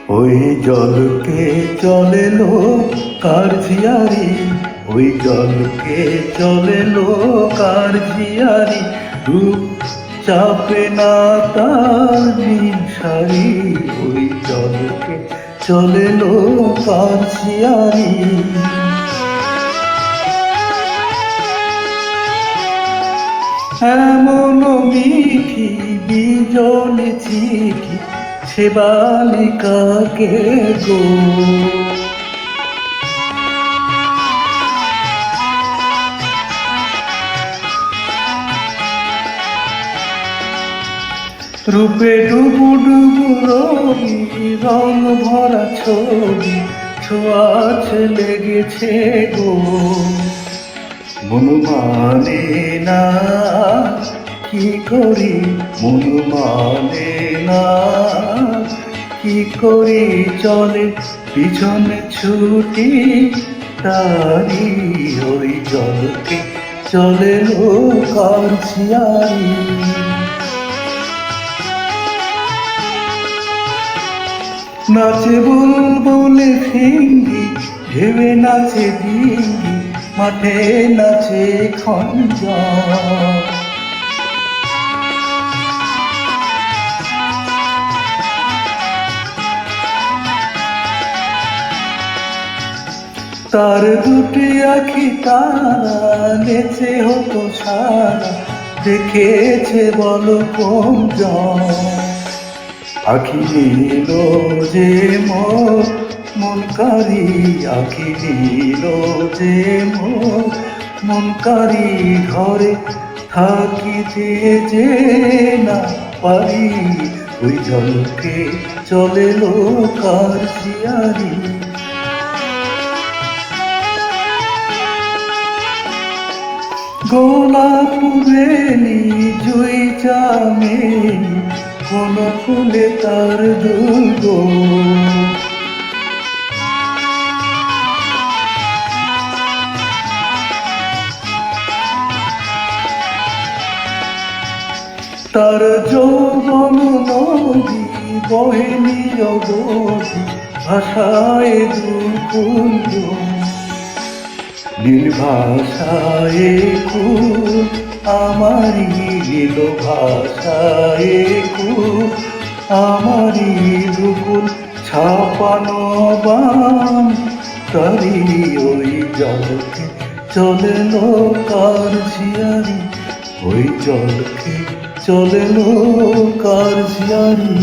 ওই জলকে চলে কার ঝিয়ারি, ওই জলকে চলে কার ঝিয়ারি, রূপ চাপে না তার নিশারি, ওই জলকে চলে কার ঝিয়ারি। এমন মিঠি বিজলে চিঠি সে বালিকাকে গো, রূপে ডুবু ডুবু রবি, রং ভরা ছবি ছোঁয়াছে লেগেছে গো। মন মানে না কি করি, মন মানে না কি করি, চলে পিছনে ছুটি তারি, ওই জলকে চলে কার ঝিয়ারি। নাচে বুলবুলে ফিঙ্গি, ঢেউয়ে নাচে ডিঙ্গি, মাঠে নাচে খঞ্জর। তার দুটি আখি তারা নেচে হতো সারা, দেখেছে বলো কোনজন। আখি নীল যে মন কারি, আখি নীল যে মন কারি, ঘরে থাকিতে যে না পারি, ওই জলকে চলে কার ঝিয়ারি। গোলাপ বেলি জুই চামেলি, কোন ফুলে তার দুর্গ। তার যৌবন নদী বহে নিরবধি, ভাষায় দুকুঞ্জ নীল ভাষায় কুল আমারি, নীল ভাষায় কুল আমারি, দুকুল ছাপানো বান তারি, ওই জলকে চলে কার ঝিয়ারি, ওই জলকে চলে কার ঝিয়ারি।